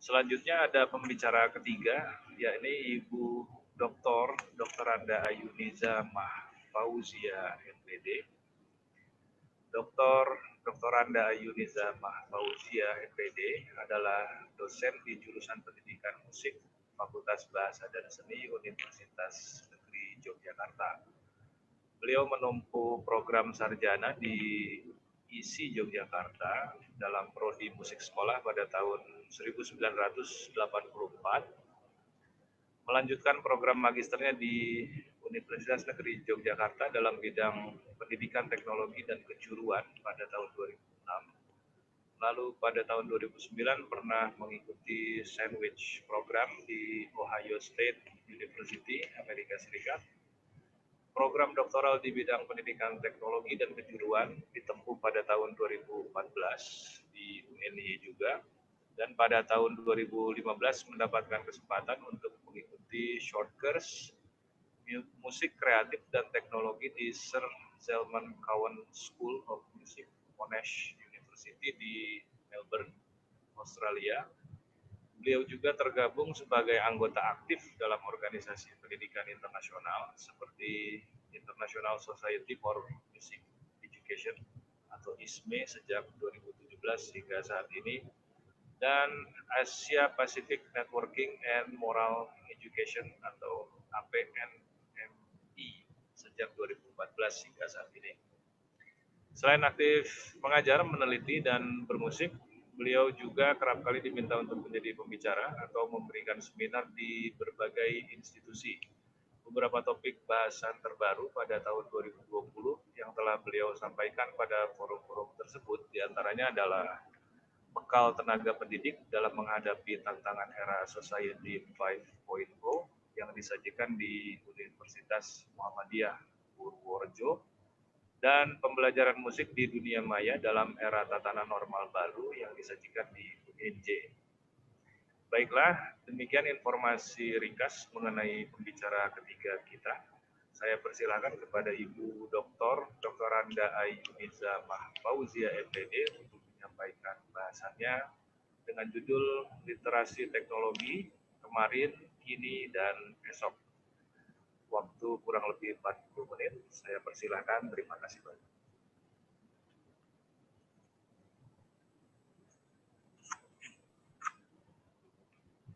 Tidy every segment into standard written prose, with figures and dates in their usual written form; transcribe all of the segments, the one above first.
Selanjutnya ada pembicara ketiga, yakni Ibu Dr. Anda Ayuniza Mahfauzia, MPD. Dr. Anda Ayuniza Mahfauzia, MPD adalah dosen di jurusan Pendidikan Musik Fakultas Bahasa dan Seni Universitas Negeri Yogyakarta. Beliau menempuh program sarjana di ISI Yogyakarta dalam prodi musik sekolah pada tahun 1984, melanjutkan program magisternya di Universitas Negeri Yogyakarta dalam bidang pendidikan teknologi dan kejuruan pada tahun 2006. Lalu pada tahun 2009 pernah mengikuti sandwich program di Ohio State University, Amerika Serikat. Program doktoral di bidang pendidikan teknologi dan kejuruan ditempuh pada tahun 2014 di UNY juga, dan pada tahun 2015 mendapatkan kesempatan untuk mengikuti short course musik kreatif dan teknologi di Sir Zelman Cowen School of Music, Monash University di Melbourne, Australia. Beliau juga tergabung sebagai anggota aktif dalam organisasi pendidikan internasional seperti International Society for Music Education atau ISME sejak 2017 hingga saat ini, dan Asia Pacific Networking and Moral Education atau APNMI sejak 2014 hingga saat ini. Selain aktif mengajar, meneliti, dan bermusik, beliau juga kerap kali diminta untuk menjadi pembicara atau memberikan seminar di berbagai institusi. Beberapa topik bahasan terbaru pada tahun 2020 yang telah beliau sampaikan pada forum-forum tersebut diantaranya adalah bekal tenaga pendidik dalam menghadapi tantangan era Society 5.0 yang disajikan di Universitas Muhammadiyah Purworejo, dan pembelajaran musik di dunia maya dalam era tatanan normal baru yang disajikan di UNJ. Baiklah, demikian informasi ringkas mengenai pembicara ketiga kita. Saya persilakan kepada Ibu Dr. Anda Ayuniza Mahfauzia, MPD, untuk menyampaikan bahasannya dengan judul Literasi Teknologi Kemarin, Kini, dan Esok. Waktu kurang lebih 40 menit. Saya persilakan. Terima kasih banyak.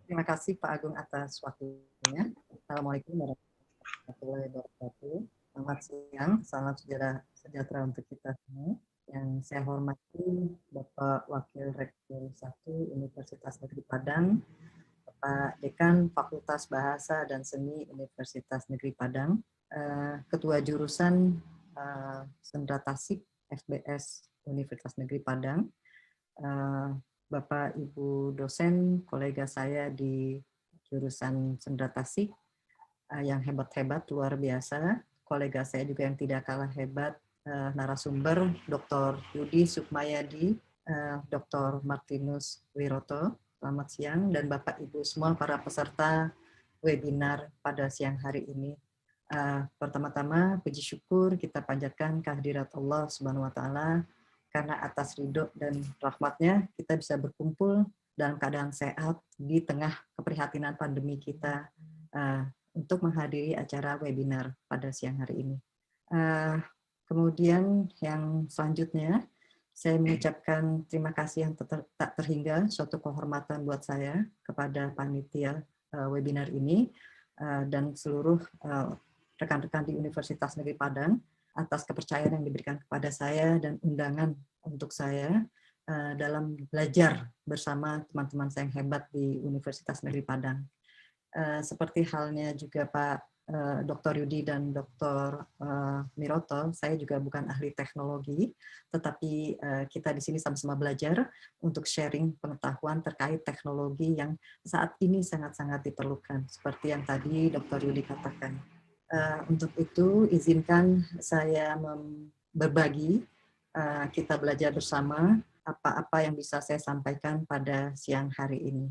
Terima kasih Pak Agung atas waktunya. Assalamualaikum warahmatullahi wabarakatuh. Selamat siang, salam sejahtera untuk kita semua. Yang saya hormati Bapak Wakil Rektor 1 Universitas Negeri Padang, Bapak Dekan Fakultas Bahasa dan Seni Universitas Negeri Padang, Ketua Jurusan Sendra Tasik FBS Universitas Negeri Padang, Bapak Ibu dosen, kolega saya di jurusan Sendra Tasik yang hebat-hebat, luar biasa. Kolega saya juga yang tidak kalah hebat, narasumber Dr. Yudi Sukmayadi, Dr. Martinus Wiroto. Selamat siang, dan Bapak Ibu semua para peserta webinar pada siang hari ini. Pertama-tama puji syukur kita panjatkan kehadirat Allah Subhanahu wa taala, karena atas ridho dan rahmatnya kita bisa berkumpul dalam keadaan sehat di tengah keprihatinan pandemi kita untuk menghadiri acara webinar pada siang hari ini. Kemudian yang selanjutnya, saya mengucapkan terima kasih yang tak terhingga, suatu kehormatan buat saya kepada panitia webinar ini dan seluruh rekan-rekan di Universitas Negeri Padang atas kepercayaan yang diberikan kepada saya dan undangan untuk saya dalam belajar bersama teman-teman saya yang hebat di Universitas Negeri Padang. Seperti halnya juga Pak Dr. Yudi dan Dr. Miroto, saya juga bukan ahli teknologi, tetapi kita di sini sama-sama belajar untuk sharing pengetahuan terkait teknologi yang saat ini sangat-sangat diperlukan, seperti yang tadi Dr. Yudi katakan. Untuk itu, izinkan saya berbagi, kita belajar bersama apa-apa yang bisa saya sampaikan pada siang hari ini.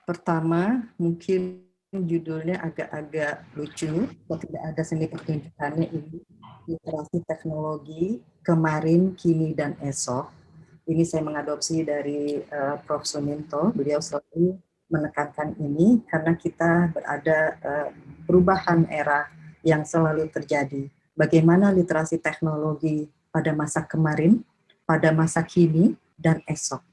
Pertama, mungkin judulnya agak-agak lucu, kok tidak ada seni pertunjukannya ini, literasi teknologi, kemarin, kini, dan esok. Ini saya mengadopsi dari Prof. Suminto, beliau selalu menekankan ini karena kita berada perubahan era yang selalu terjadi. Bagaimana literasi teknologi pada masa kemarin, pada masa kini, dan esok.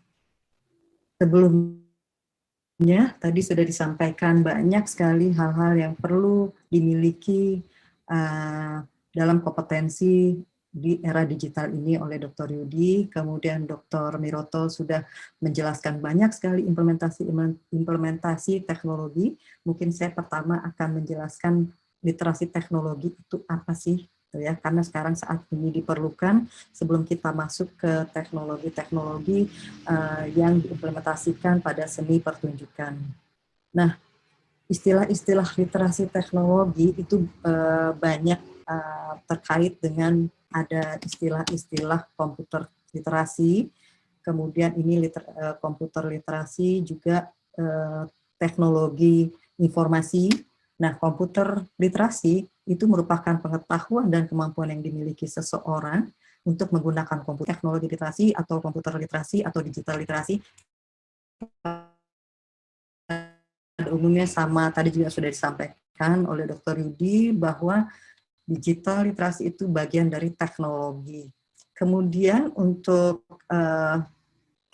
Sebelumnya, tadi sudah disampaikan banyak sekali hal-hal yang perlu dimiliki dalam kompetensi di era digital ini oleh Dr. Yudi, kemudian Dr. Miroto sudah menjelaskan banyak sekali implementasi teknologi. Mungkin saya pertama akan menjelaskan literasi teknologi itu apa sih, ya, karena sekarang saat ini diperlukan sebelum kita masuk ke teknologi-teknologi yang diimplementasikan pada seni pertunjukan. Nah, istilah-istilah literasi teknologi itu banyak terkait dengan ada istilah-istilah komputer literasi, kemudian ini komputer literasi juga teknologi informasi. Nah, komputer literasi itu merupakan pengetahuan dan kemampuan yang dimiliki seseorang untuk menggunakan komputer, teknologi literasi atau komputer literasi atau digital literasi. Pada umumnya sama, tadi juga sudah disampaikan oleh Dr. Yudi bahwa digital literasi itu bagian dari teknologi. Kemudian untuk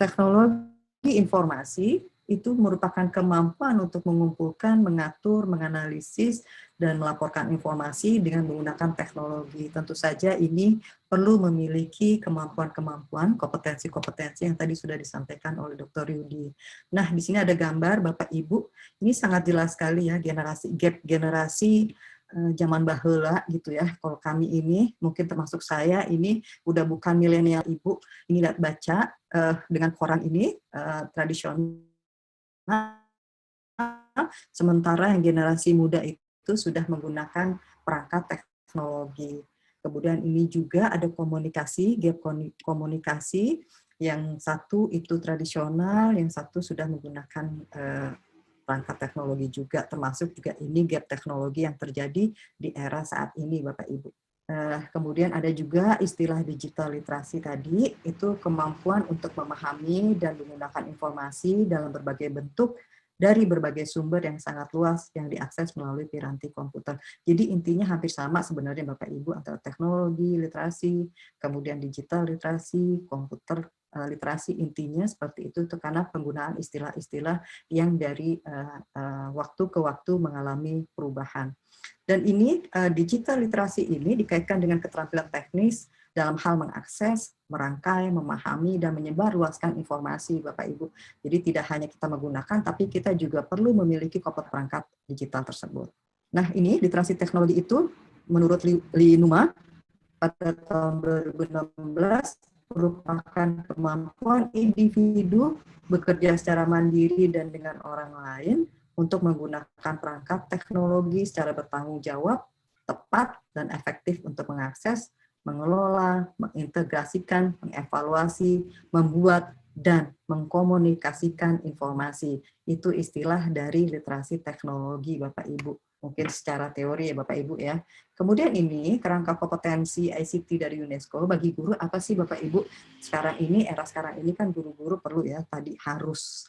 teknologi informasi itu merupakan kemampuan untuk mengumpulkan, mengatur, menganalisis, dan melaporkan informasi dengan menggunakan teknologi. Tentu saja ini perlu memiliki kemampuan-kemampuan, kompetensi-kompetensi yang tadi sudah disampaikan oleh Dr. Yudi. Nah, di sini ada gambar Bapak Ibu, ini sangat jelas sekali ya, gap generasi zaman baheula gitu ya. Kalau kami ini, mungkin termasuk saya, ini udah bukan milenial Ibu, ini lihat baca dengan koran ini tradisional, sementara yang generasi muda itu sudah menggunakan perangkat teknologi. Kemudian ini juga ada komunikasi, gap komunikasi, yang satu itu tradisional, yang satu sudah menggunakan perangkat teknologi juga, termasuk juga ini gap teknologi yang terjadi di era saat ini, Bapak Ibu. Kemudian ada juga istilah digital literasi tadi, itu kemampuan untuk memahami dan menggunakan informasi dalam berbagai bentuk dari berbagai sumber yang sangat luas yang diakses melalui piranti komputer. Jadi intinya hampir sama sebenarnya Bapak Ibu antara teknologi, literasi, kemudian digital literasi, komputer literasi, intinya seperti itu karena penggunaan istilah-istilah yang dari waktu ke waktu mengalami perubahan. Dan ini digital literasi ini dikaitkan dengan keterampilan teknis dalam hal mengakses, merangkai, memahami, dan menyebarluaskan informasi, Bapak Ibu. Jadi tidak hanya kita menggunakan, tapi kita juga perlu memiliki perangkat digital tersebut. Nah, ini literasi teknologi itu menurut Linuma pada tahun 2016 merupakan kemampuan individu bekerja secara mandiri dan dengan orang lain untuk menggunakan perangkat teknologi secara bertanggung jawab, tepat, dan efektif untuk mengakses, mengelola, mengintegrasikan, mengevaluasi, membuat, dan mengkomunikasikan informasi. Itu istilah dari literasi teknologi, Bapak Ibu. Mungkin secara teori ya Bapak Ibu ya. Kemudian ini kerangka kompetensi ICT dari UNESCO bagi guru apa sih Bapak Ibu? Sekarang ini, era sekarang ini kan guru-guru perlu ya, tadi harus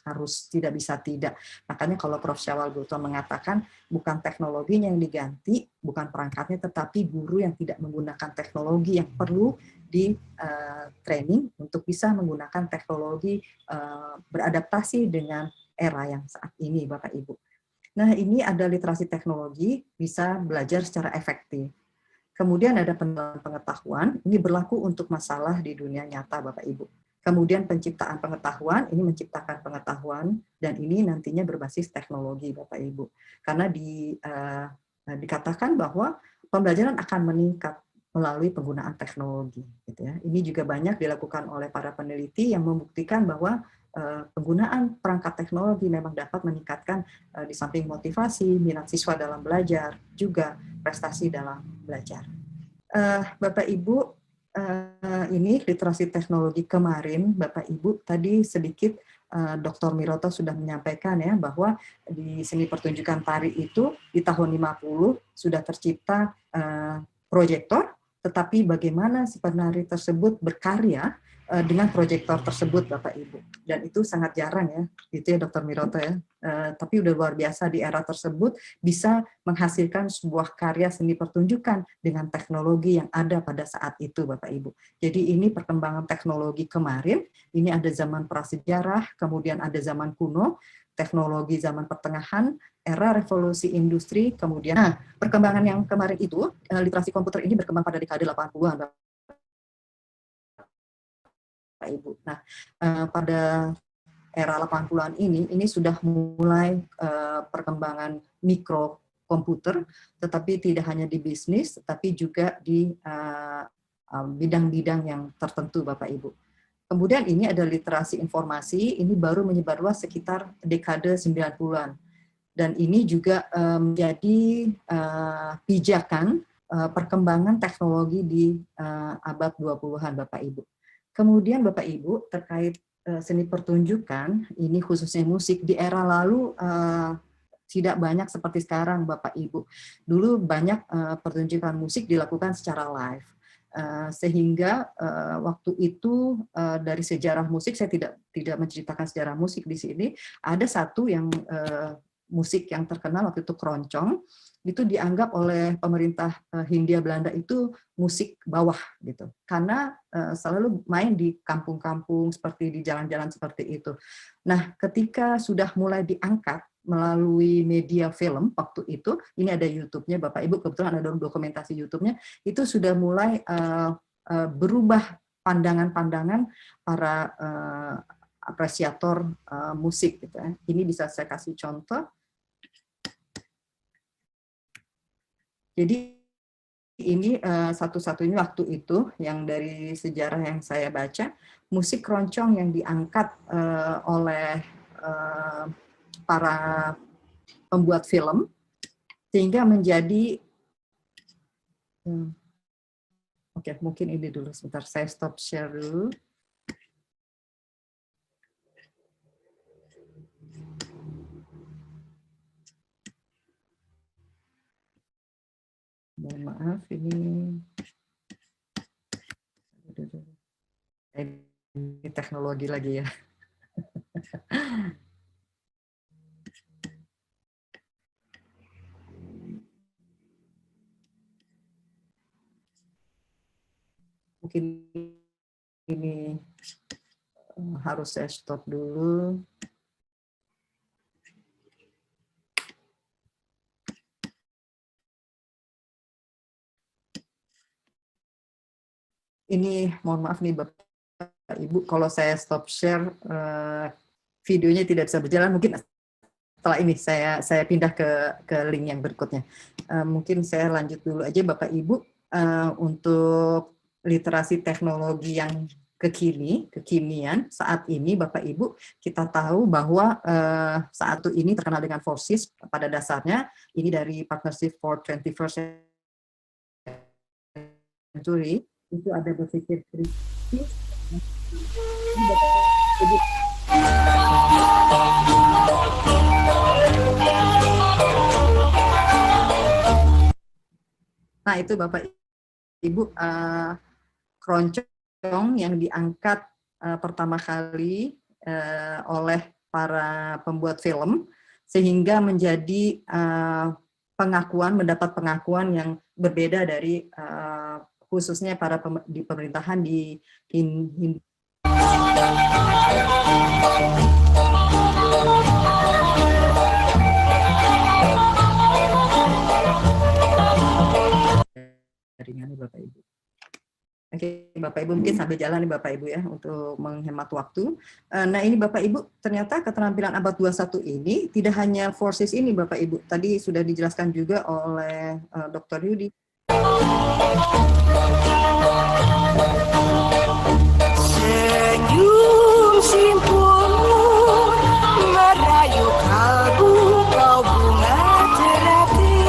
tidak bisa tidak. Makanya kalau Prof. Syawal Gautam mengatakan bukan teknologinya yang diganti, bukan perangkatnya, tetapi guru yang tidak menggunakan teknologi yang perlu di training untuk bisa menggunakan teknologi beradaptasi dengan era yang saat ini Bapak Ibu. Nah, ini ada literasi teknologi, bisa belajar secara efektif. Kemudian ada pengetahuan, ini berlaku untuk masalah di dunia nyata, Bapak Ibu. Kemudian penciptaan pengetahuan, ini menciptakan pengetahuan, dan ini nantinya berbasis teknologi, Bapak Ibu. Karena dikatakan bahwa pembelajaran akan meningkat melalui penggunaan teknologi. Gitu ya. Ini juga banyak dilakukan oleh para peneliti yang membuktikan bahwa penggunaan perangkat teknologi memang dapat meningkatkan di samping motivasi, minat siswa dalam belajar, juga prestasi dalam belajar. Bapak Ibu, ini literasi teknologi kemarin, Bapak Ibu, tadi sedikit Dr. Miroto sudah menyampaikan ya bahwa di seni pertunjukan tari itu di tahun 50 sudah tercipta proyektor, tetapi bagaimana si penari tersebut berkarya dengan proyektor tersebut, Bapak Ibu. Dan itu sangat jarang ya, gitu ya Dr. Miroto ya. Tapi udah luar biasa di era tersebut bisa menghasilkan sebuah karya seni pertunjukan dengan teknologi yang ada pada saat itu, Bapak Ibu. Jadi ini perkembangan teknologi kemarin, ini ada zaman prasejarah, kemudian ada zaman kuno, teknologi zaman pertengahan, era revolusi industri, kemudian perkembangan yang kemarin itu, literasi komputer ini berkembang pada dekade 80-an, Bapak Ibu. Nah, pada era 80-an ini sudah mulai perkembangan mikrokomputer, tetapi tidak hanya di bisnis, tetapi juga di bidang-bidang yang tertentu, Bapak Ibu. Kemudian ini ada literasi informasi, ini baru menyebar luas sekitar dekade 90-an. Dan ini juga menjadi pijakan perkembangan teknologi di abad 20-an, Bapak Ibu. Kemudian Bapak Ibu terkait seni pertunjukan, ini khususnya musik, di era lalu tidak banyak seperti sekarang Bapak Ibu. Dulu banyak pertunjukan musik dilakukan secara live. Sehingga waktu itu dari sejarah musik, saya tidak menceritakan sejarah musik di sini, ada satu yang musik yang terkenal waktu itu keroncong, itu dianggap oleh pemerintah Hindia Belanda itu musik bawah gitu, karena selalu main di kampung-kampung seperti di jalan-jalan seperti itu. Nah, ketika sudah mulai diangkat melalui media film waktu itu, ini ada YouTube-nya Bapak Ibu, kebetulan ada dokumentasi YouTube-nya, itu sudah mulai berubah pandangan-pandangan para apresiator musik gitu ya. Ini bisa saya kasih contoh. Jadi ini satu-satunya waktu itu yang dari sejarah yang saya baca, musik keroncong yang diangkat oleh para pembuat film, sehingga menjadi, oke, mungkin ini dulu sebentar, saya stop share dulu. Mohon maaf, ini teknologi lagi ya. Mungkin ini harus saya stop dulu. Ini mohon maaf nih Bapak Ibu, kalau saya stop share videonya tidak bisa berjalan. Mungkin setelah ini saya pindah ke link yang berikutnya. Mungkin saya lanjut dulu aja Bapak Ibu, untuk literasi teknologi yang kekinian saat ini Bapak Ibu, kita tahu bahwa saat ini terkenal dengan FORSIS pada dasarnya, ini dari Partnership for 21st Century, itu ada berpikir kritis. Nah itu Bapak Ibu, keroncong yang diangkat pertama kali oleh para pembuat film, sehingga menjadi mendapat pengakuan yang berbeda dari khususnya para di pemerintahan di jaringan Bapak Ibu. Oke, Bapak Ibu mungkin sambil jalan nih Bapak Ibu ya untuk menghemat waktu. Nah ini Bapak Ibu, ternyata keterampilan abad 21 ini tidak hanya FORSIS ini Bapak Ibu. Tadi sudah dijelaskan juga oleh Dr. Yudi. Senyum simpulmu merayu kalbu kau bunga terati.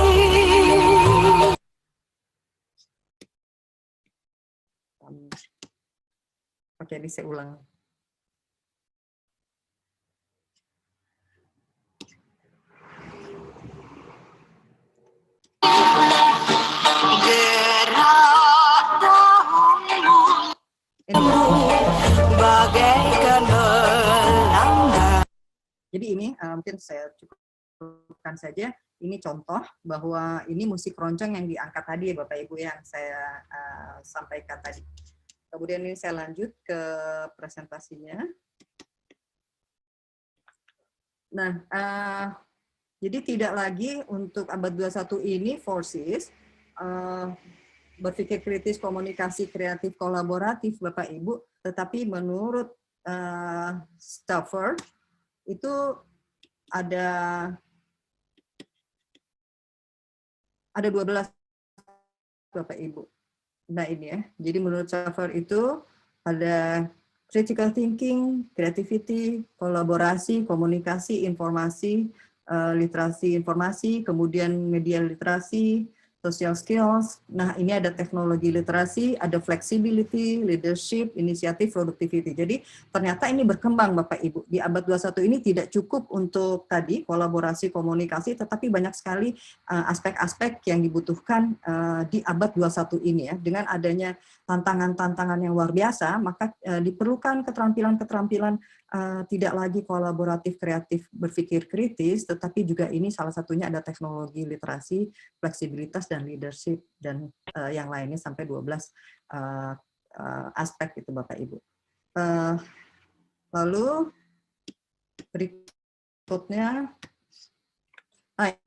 Oke, ini saya ulang. Jadi ini mungkin saya cukupkan saja. Ini contoh bahwa ini musik keroncong yang diangkat tadi ya Bapak Ibu yang saya sampaikan tadi. Kemudian ini saya lanjut ke presentasinya. Nah, jadi tidak lagi untuk abad 21 ini forces berpikir kritis, komunikasi kreatif, kolaboratif Bapak Ibu, tetapi menurut Stafford itu ada 12 Bapak Ibu. Nah ini ya, jadi menurut Stafford itu ada critical thinking, creativity, kolaborasi, komunikasi, informasi, literasi informasi, kemudian media literasi, social skills. Nah, ini ada teknologi literasi, ada flexibility, leadership, inisiatif, productivity. Jadi, ternyata ini berkembang Bapak Ibu. Di abad 21 ini tidak cukup untuk tadi kolaborasi, komunikasi, tetapi banyak sekali aspek-aspek yang dibutuhkan di abad 21 ini ya. Dengan adanya tantangan-tantangan yang luar biasa, maka diperlukan keterampilan-keterampilan tidak lagi kolaboratif, kreatif, berpikir kritis, tetapi juga ini salah satunya ada teknologi literasi, fleksibilitas, dan leadership, dan yang lainnya sampai 12 aspek itu Bapak Ibu. Lalu berikutnya,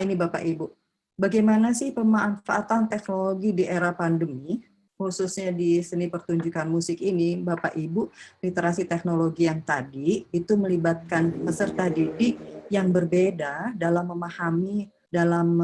ini Bapak Ibu, bagaimana sih pemanfaatan teknologi di era pandemi? Khususnya di seni pertunjukan musik ini, Bapak Ibu, literasi teknologi yang tadi itu melibatkan peserta didik yang berbeda dalam memahami, dalam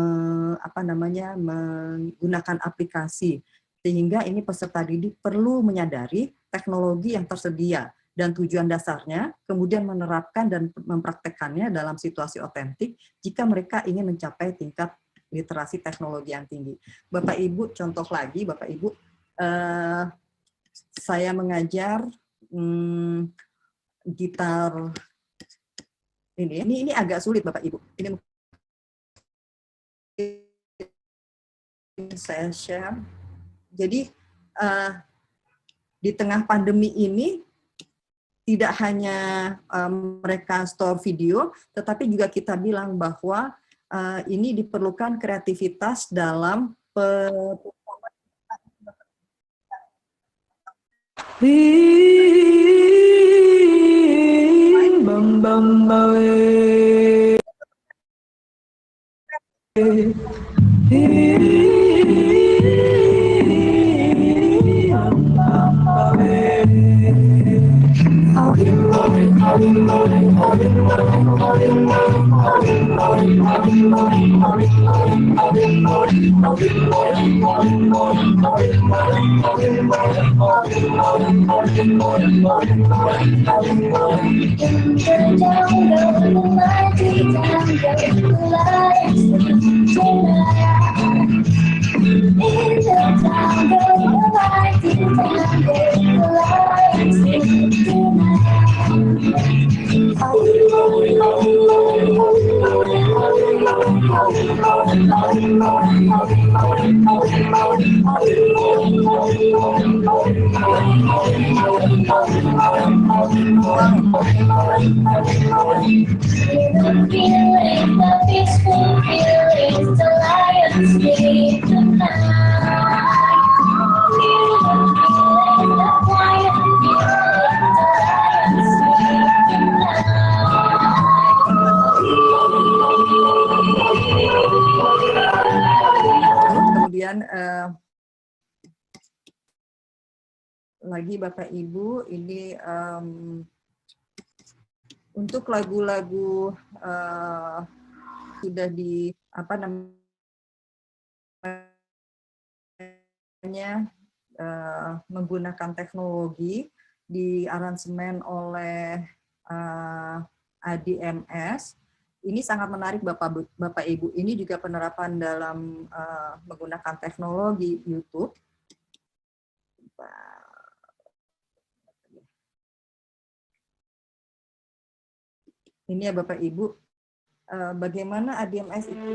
menggunakan aplikasi, sehingga ini peserta didik perlu menyadari teknologi yang tersedia dan tujuan dasarnya, kemudian menerapkan dan mempraktekkannya dalam situasi otentik jika mereka ingin mencapai tingkat literasi teknologi yang tinggi. Bapak Ibu, contoh lagi Bapak Ibu, saya mengajar gitar ini agak sulit Bapak Ibu. Ini saya share. Jadi di tengah pandemi ini tidak hanya mereka store video, tetapi juga kita bilang bahwa ini diperlukan kreativitas dalam bam bam Kemudian lagi Bapak Ibu, ini untuk lagu-lagu sudah di menggunakan teknologi di aransemen oleh ADMS. Ini sangat menarik Bapak Ibu. Ini juga penerapan dalam menggunakan teknologi YouTube. Ini ya Bapak Ibu, bagaimana ADMS itu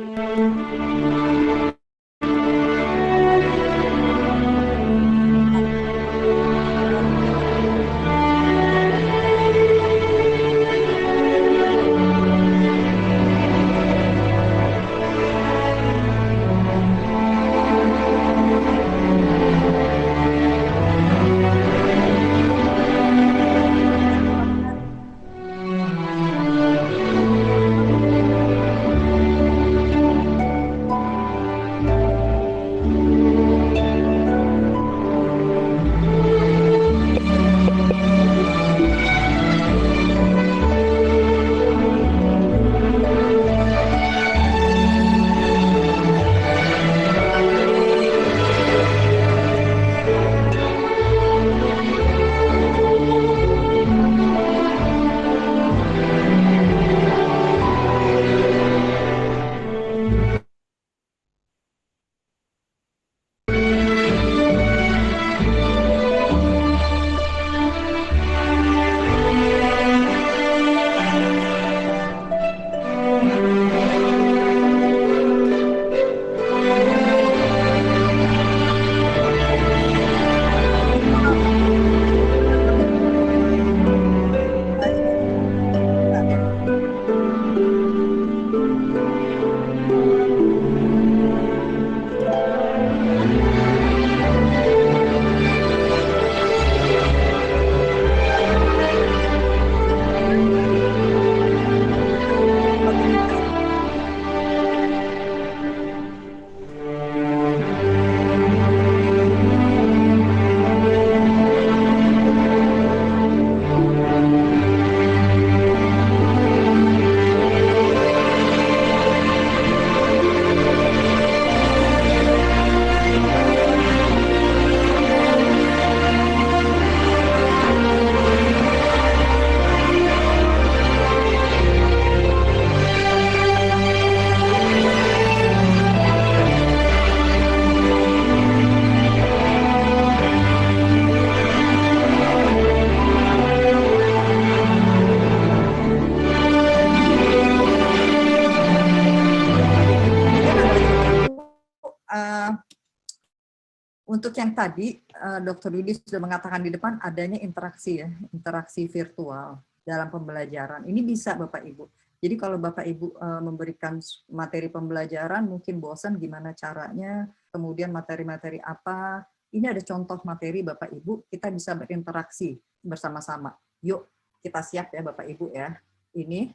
Untuk yang tadi, Dr. Yudi sudah mengatakan di depan adanya interaksi ya, interaksi virtual dalam pembelajaran. Ini bisa Bapak Ibu. Jadi kalau Bapak Ibu memberikan materi pembelajaran, mungkin bosan gimana caranya, kemudian materi-materi apa, ini ada contoh materi Bapak Ibu, kita bisa berinteraksi bersama-sama. Yuk, kita siap ya Bapak Ibu ya. Ini,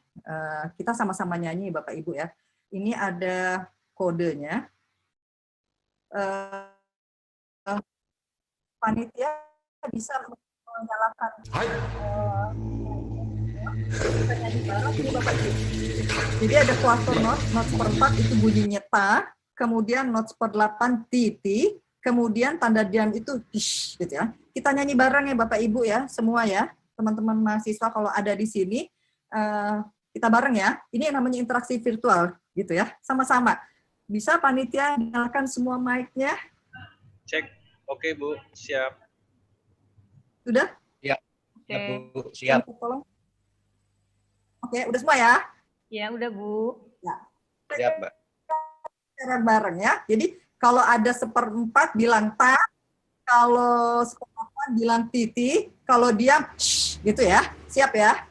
kita sama-sama nyanyi Bapak Ibu ya. Ini ada kodenya. Panitia bisa menyalakan nyanyi bareng ini Bapak Ibu. Jadi ada quarter note, notes per 4 itu bunyinya ta, kemudian notes per 8 ti, kemudian tanda diam itu hish, gitu ya. Kita nyanyi bareng ya Bapak Ibu ya, semua ya, teman-teman mahasiswa kalau ada di sini, kita bareng ya. Ini yang namanya interaksi virtual, gitu ya, sama-sama. Bisa panitia nyalakan semua mic-nya? Cek. Oke Bu, siap. Sudah? Ya, Oke. Bu, siap. Tolong. Oke, udah semua ya? Ya, udah Bu. Ya. Siap, Mbak. Cara bareng ya. Jadi kalau ada 1/4 bilang ta, kalau 1/8 bilang titi, kalau diam shh, gitu ya. Siap ya?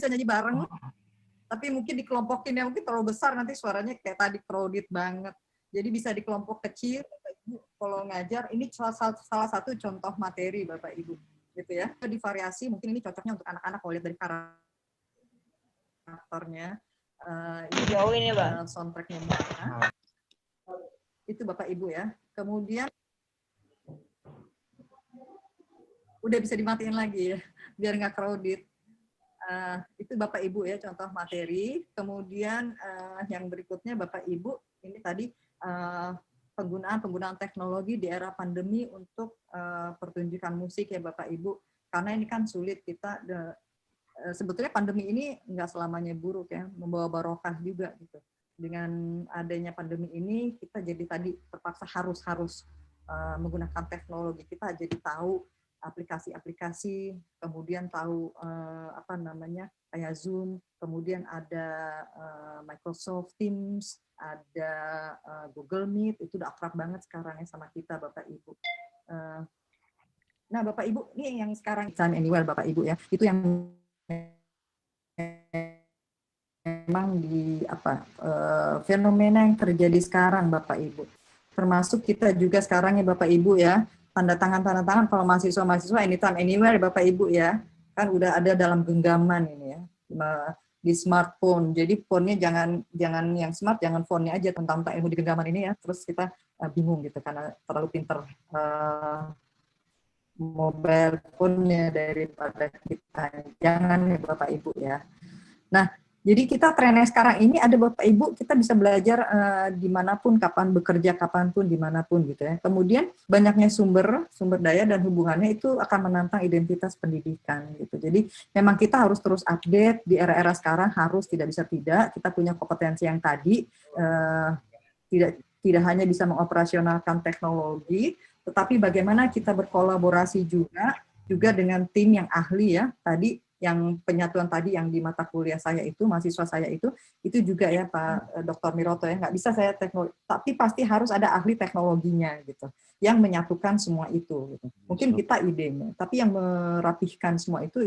Nyanyi bareng, tapi mungkin dikelompokin ya, mungkin terlalu besar nanti suaranya kayak tadi crowded banget. Jadi bisa di kelompok kecil, Bapak Ibu kalau ngajar. Ini salah satu contoh materi Bapak Ibu, gitu ya. Di variasi mungkin ini cocoknya untuk anak-anak kalau lihat dari karakternya. Jauh ini Bang. Soundtracknya mana? Itu Bapak Ibu ya. Kemudian udah bisa dimatiin lagi ya, biar nggak crowded. Itu Bapak Ibu ya contoh materi. Kemudian yang berikutnya Bapak Ibu ini tadi penggunaan teknologi di era pandemi untuk pertunjukan musik ya Bapak Ibu. Karena ini kan sulit kita sebetulnya pandemi ini nggak selamanya buruk ya, membawa barokah juga gitu. Dengan adanya pandemi ini kita jadi tadi terpaksa harus menggunakan teknologi. Kita jadi tahu aplikasi-aplikasi, kemudian tahu kayak Zoom, kemudian ada Microsoft Teams, ada Google Meet, itu udah akrab banget sekarang ya sama kita Bapak Ibu. Nah Bapak Ibu, ini yang sekarang Time Anywhere Bapak Ibu ya, itu yang memang fenomena yang terjadi sekarang Bapak Ibu. Termasuk kita juga sekarang ya Bapak Ibu ya, tanda tangan kalau mahasiswa anytime anywhere Bapak Ibu ya, kan udah ada dalam genggaman ini ya, di smartphone. Jadi phone-nya jangan yang smart, jangan phone-nya aja tentang ilmu di genggaman ini ya. Terus kita bingung gitu karena terlalu pinter mobile phone-nya daripada kita. Jangan ya Bapak Ibu ya. Nah, jadi kita trennya sekarang ini ada Bapak Ibu, kita bisa belajar dimanapun, kapan bekerja, kapanpun, dimanapun gitu ya. Kemudian banyaknya sumber daya dan hubungannya itu akan menantang identitas pendidikan gitu. Jadi memang kita harus terus update di era-era sekarang, harus tidak bisa tidak. Kita punya kompetensi yang tadi tidak hanya bisa mengoperasionalkan teknologi, tetapi bagaimana kita berkolaborasi juga dengan tim yang ahli ya tadi. Yang penyatuan tadi yang di mata kuliah saya itu, mahasiswa saya itu juga ya Pak Dr. Miroto ya, nggak bisa saya teknologi, tapi pasti harus ada ahli teknologinya gitu, yang menyatukan semua itu. Gitu. Mungkin kita idenya, tapi yang merapihkan semua itu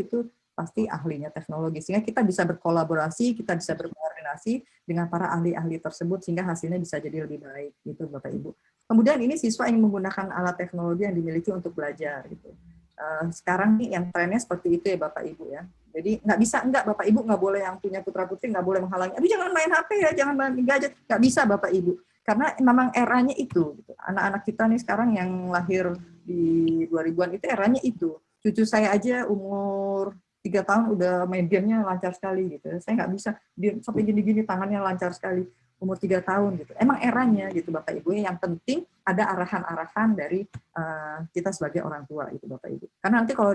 pasti ahlinya teknologi, sehingga kita bisa berkolaborasi, kita bisa berkoordinasi dengan para ahli-ahli tersebut, sehingga hasilnya bisa jadi lebih baik, gitu Bapak Ibu. Kemudian ini siswa yang menggunakan alat teknologi yang dimiliki untuk belajar, gitu. Sekarang nih yang trennya seperti itu ya Bapak Ibu ya. Jadi nggak Bapak Ibu nggak boleh, yang punya putra putri nggak boleh menghalangi. Aduh jangan main HP ya, jangan main gadget. Nggak bisa Bapak Ibu. Karena memang eranya itu. Gitu. Anak-anak kita nih sekarang yang lahir di 2000-an itu eranya itu. Cucu saya aja umur 3 tahun udah main gamenya lancar sekali gitu. Saya nggak bisa, dia sampai gini-gini tangannya lancar sekali. Umur 3 tahun gitu. Emang eranya gitu Bapak Ibu. Yang penting ada arahan-arahan dari kita sebagai orang tua itu Bapak Ibu. Karena nanti kalau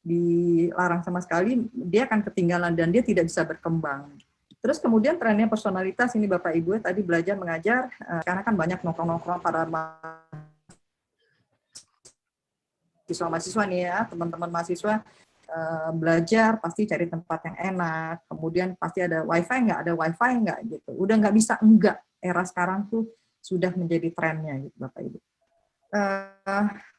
dilarang sama sekali, dia akan ketinggalan dan dia tidak bisa berkembang. Terus kemudian trennya personalitas ini Bapak Ibu tadi belajar mengajar, karena kan banyak nongkrong-nongkrong para mahasiswa nih ya, teman-teman mahasiswa belajar pasti cari tempat yang enak, kemudian pasti ada wifi nggak gitu. Udah nggak bisa enggak, era sekarang tuh sudah menjadi trennya gitu Bapak Ibu.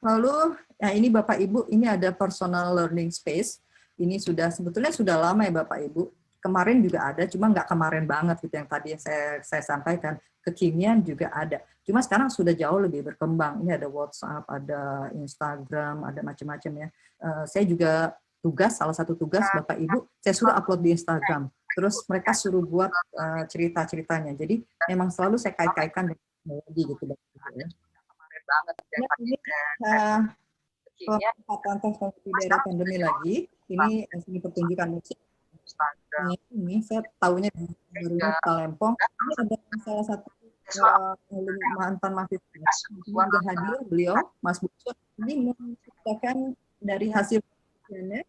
Lalu ya ini Bapak Ibu, ini ada personal learning space. Ini sebetulnya sudah lama ya Bapak Ibu. Kemarin juga ada, cuma nggak kemarin banget gitu yang tadi saya sampaikan. Kekinian juga ada. Cuma sekarang sudah jauh lebih berkembang. Ini ada WhatsApp, ada Instagram, ada macam-macam ya. Saya juga salah satu tugas Bapak Ibu, saya suruh upload di Instagram. Terus mereka suruh buat cerita-ceritanya. Jadi memang selalu saya kait-kaitkan dengan teknologi gitu Bapak Ibu ya. Ini pelaksanaan teknologi daerah pandemi lagi. Ini pertunjukan musik. Ini saya tahunya dari Talempong. Ini ada salah satu mantan mahasiswa sudah hadir, beliau Mas Buco ini menciptakan dari hasil penelitiannya.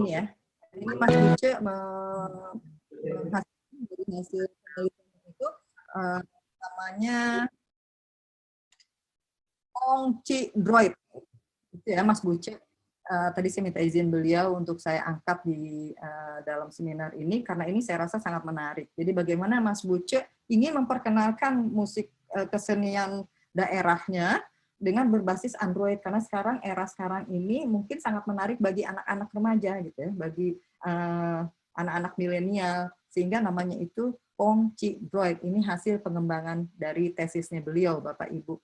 Ini ya, ini Mas Buco dari hasil penelitian itu namanya Ongci Droid. Itu ya Mas Buce. Tadi saya minta izin beliau untuk saya angkat di dalam seminar ini karena ini saya rasa sangat menarik. Jadi bagaimana Mas Buce ingin memperkenalkan musik kesenian daerahnya dengan berbasis Android, karena era sekarang ini mungkin sangat menarik bagi anak-anak remaja gitu ya, bagi anak-anak milenial, sehingga namanya itu Ongci Droid. Ini hasil pengembangan dari tesisnya beliau Bapak Ibu.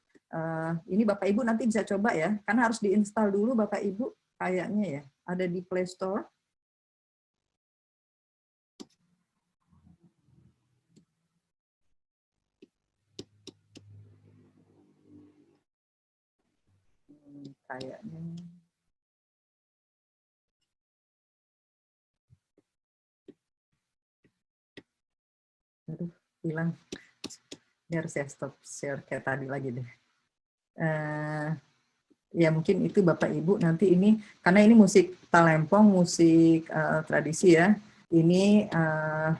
Ini Bapak Ibu nanti bisa coba ya, karena harus diinstal dulu Bapak Ibu. Kayaknya ya, ada di Play Store. Kayaknya. Aduh, hilang. Biar saya stop share kayak tadi lagi deh. Ya mungkin itu Bapak Ibu nanti ini, karena ini musik Talempong, musik tradisi ya, ini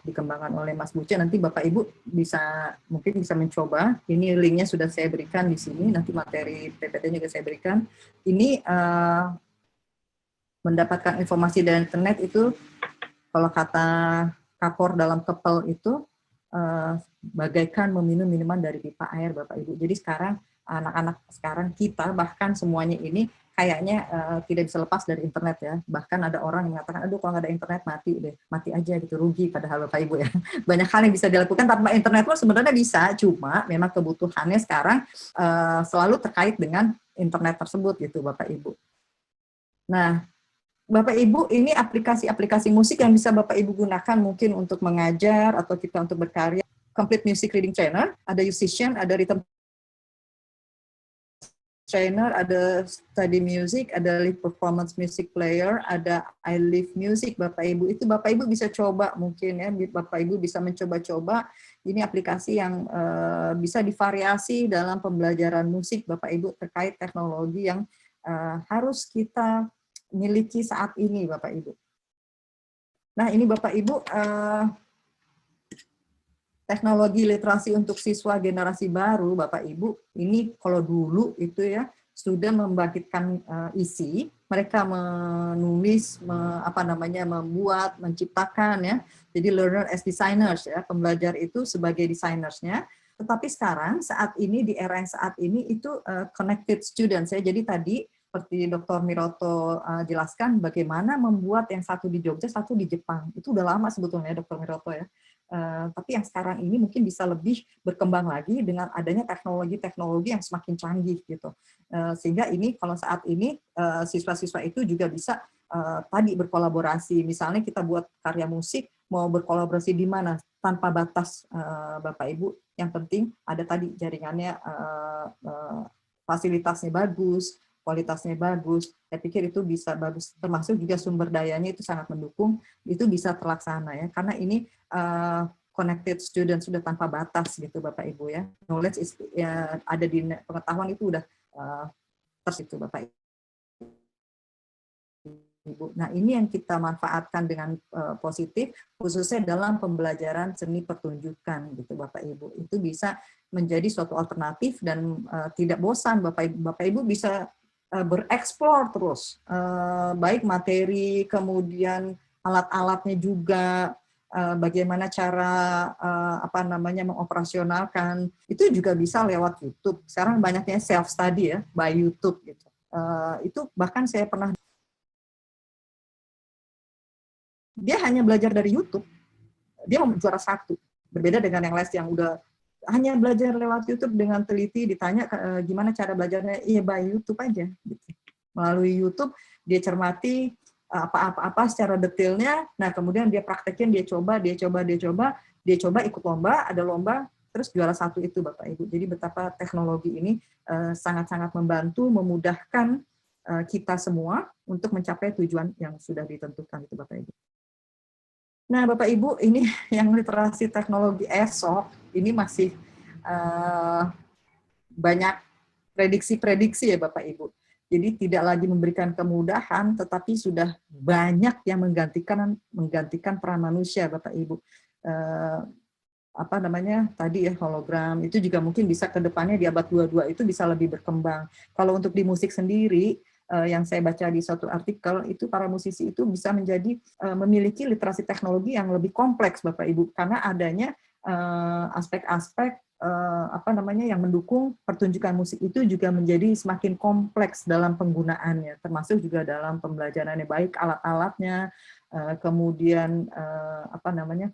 dikembangkan oleh Mas Buce. Nanti Bapak Ibu mungkin bisa mencoba. Ini linknya sudah saya berikan di sini, nanti materi PPT juga saya berikan. Ini mendapatkan informasi dari internet itu, kalau kata Kapor dalam kepel itu, bagaikan meminum minuman dari pipa air Bapak Ibu. Jadi sekarang anak-anak sekarang kita bahkan semuanya ini kayaknya tidak bisa lepas dari internet ya. Bahkan ada orang yang mengatakan, aduh kalau nggak ada internet mati aja gitu, rugi padahal Bapak Ibu ya. Banyak hal yang bisa dilakukan tanpa internet pun sebenarnya bisa, cuma memang kebutuhannya sekarang selalu terkait dengan internet tersebut gitu Bapak Ibu. Nah, Bapak Ibu, ini aplikasi-aplikasi musik yang bisa Bapak Ibu gunakan mungkin untuk mengajar atau kita untuk berkarya. Complete Music Reading Trainer, ada musician, ada rhythm trainer, ada study music, ada live performance music player, ada I Live Music, Bapak Ibu. Itu Bapak Ibu bisa coba mungkin ya, Bapak Ibu bisa mencoba-coba. Ini aplikasi yang bisa divariasi dalam pembelajaran musik Bapak Ibu terkait teknologi yang harus kita miliki saat ini Bapak Ibu. Nah ini Bapak Ibu, teknologi literasi untuk siswa generasi baru, Bapak Ibu, ini kalau dulu itu ya sudah membangkitkan isi, mereka menulis, membuat, menciptakan ya. Jadi learner as designers ya, pembelajar itu sebagai designers-nya. Tetapi sekarang saat ini di era yang saat ini itu connected students ya. Jadi tadi seperti Dr. Miroto jelaskan bagaimana membuat yang satu di Jogja, satu di Jepang. Itu udah lama sebetulnya Dr. Miroto ya. Tapi yang sekarang ini mungkin bisa lebih berkembang lagi dengan adanya teknologi-teknologi yang semakin canggih gitu. Sehingga ini kalau saat ini siswa-siswa itu juga bisa tadi berkolaborasi. Misalnya kita buat karya musik, mau berkolaborasi di mana tanpa batas Bapak Ibu. Yang penting ada tadi jaringannya, fasilitasnya bagus, kualitasnya bagus. Saya pikir itu bisa bagus. Termasuk juga sumber dayanya itu sangat mendukung. Itu bisa terlaksana ya. Karena ini connected student sudah tanpa batas gitu Bapak Ibu ya. Knowledge is, ya, ada di pengetahuan itu udah tersitu Bapak Ibu. Nah ini yang kita manfaatkan dengan positif khususnya dalam pembelajaran seni pertunjukan gitu Bapak Ibu. Itu bisa menjadi suatu alternatif dan tidak bosan Bapak Ibu bisa bereksplor terus baik materi kemudian alat-alatnya juga. Bagaimana cara mengoperasionalkan itu juga bisa lewat YouTube. Sekarang banyaknya self study ya by YouTube gitu. Itu bahkan saya pernah, dia hanya belajar dari YouTube, dia mau juara 1. Berbeda dengan yang les yang udah hanya belajar lewat YouTube dengan teliti, ditanya gimana cara belajarnya, iya by YouTube aja gitu. Melalui YouTube dia cermati apa-apa secara detailnya. Nah, kemudian dia praktekin, dia coba ikut lomba, ada lomba, terus juara 1 itu Bapak Ibu. Jadi betapa teknologi ini sangat-sangat membantu, memudahkan kita semua untuk mencapai tujuan yang sudah ditentukan itu Bapak Ibu. Nah, Bapak Ibu, ini yang literasi teknologi esok ini masih banyak prediksi-prediksi ya Bapak Ibu. Jadi tidak lagi memberikan kemudahan, tetapi sudah banyak yang menggantikan peran manusia, Bapak Ibu. Tadi ya hologram itu juga mungkin bisa ke depannya di abad 22 itu bisa lebih berkembang. Kalau untuk di musik sendiri, yang saya baca di suatu artikel itu para musisi itu bisa menjadi memiliki literasi teknologi yang lebih kompleks, Bapak Ibu, karena adanya aspek-aspek yang mendukung pertunjukan musik itu juga menjadi semakin kompleks dalam penggunaannya, termasuk juga dalam pembelajarannya, baik alat-alatnya, kemudian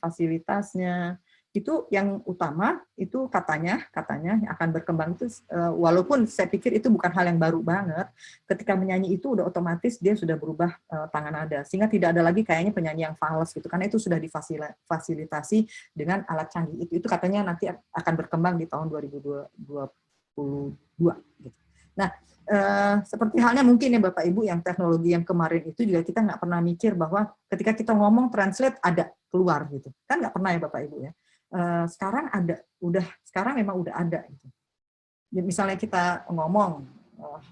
fasilitasnya. Itu yang utama, itu katanya akan berkembang itu, walaupun saya pikir itu bukan hal yang baru banget, ketika menyanyi itu udah otomatis dia sudah berubah tangan nada, sehingga tidak ada lagi kayaknya penyanyi yang fals gitu, karena itu sudah difasilitasi dengan alat canggih itu katanya nanti akan berkembang di tahun 2022 gitu. Nah, seperti halnya mungkin ya Bapak Ibu yang teknologi yang kemarin itu juga kita nggak pernah mikir bahwa ketika kita ngomong translate ada keluar gitu, kan nggak pernah ya Bapak Ibu ya. Sekarang sekarang memang udah ada gitu. Jadi misalnya kita ngomong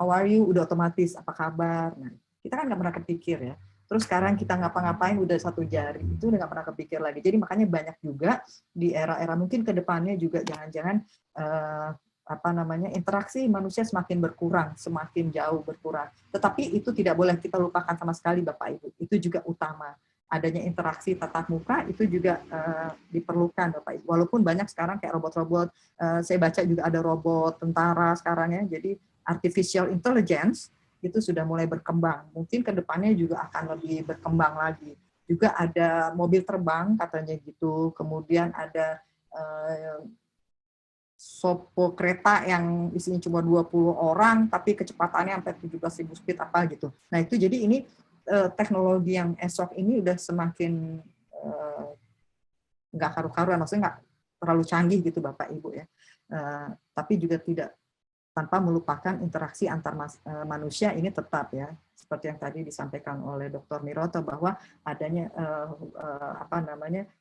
how are you, udah otomatis apa kabar. Nah, kita kan nggak pernah kepikir ya. Terus sekarang kita ngapa-ngapain udah 1 jari, itu udah nggak pernah kepikir lagi. Jadi makanya banyak juga di era-era mungkin ke depannya juga jangan-jangan interaksi manusia semakin berkurang, semakin jauh berkurang. Tetapi itu tidak boleh kita lupakan sama sekali Bapak Ibu. Itu juga utama. Adanya interaksi tatap muka itu juga diperlukan Bapak Ibu. Walaupun banyak sekarang kayak robot-robot, saya baca juga ada robot tentara sekarang ya. Jadi artificial intelligence itu sudah mulai berkembang. Mungkin ke depannya juga akan lebih berkembang lagi. Juga ada mobil terbang katanya gitu. Kemudian ada sopo kereta yang isinya cuma 20 orang tapi kecepatannya sampai 17.000 speed apa gitu. Nah, itu jadi ini teknologi yang esok ini udah semakin nggak karu-karuan, maksudnya nggak terlalu canggih gitu Bapak Ibu ya. Tapi juga tidak tanpa melupakan interaksi antar manusia ini tetap ya. Seperti yang tadi disampaikan oleh Dr. Miroto bahwa adanya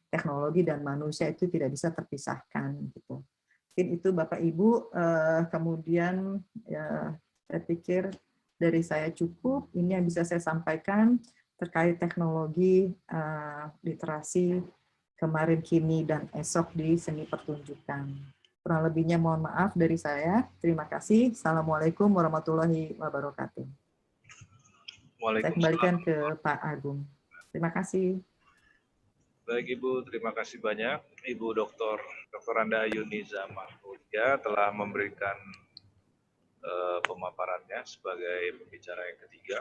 teknologi dan manusia itu tidak bisa terpisahkan gitu. Mungkin itu Bapak Ibu. Kemudian ya, saya pikir dari saya cukup. Ini yang bisa saya sampaikan terkait teknologi literasi kemarin, kini, dan esok di seni pertunjukan. Kurang lebihnya mohon maaf dari saya. Terima kasih. Assalamualaikum warahmatullahi wabarakatuh. Saya kembalikan ke Pak Agung. Terima kasih. Baik Ibu, terima kasih banyak. Ibu Dr. Anda Yuniza Mahmudia telah memberikan pemaparannya sebagai pembicara yang ketiga.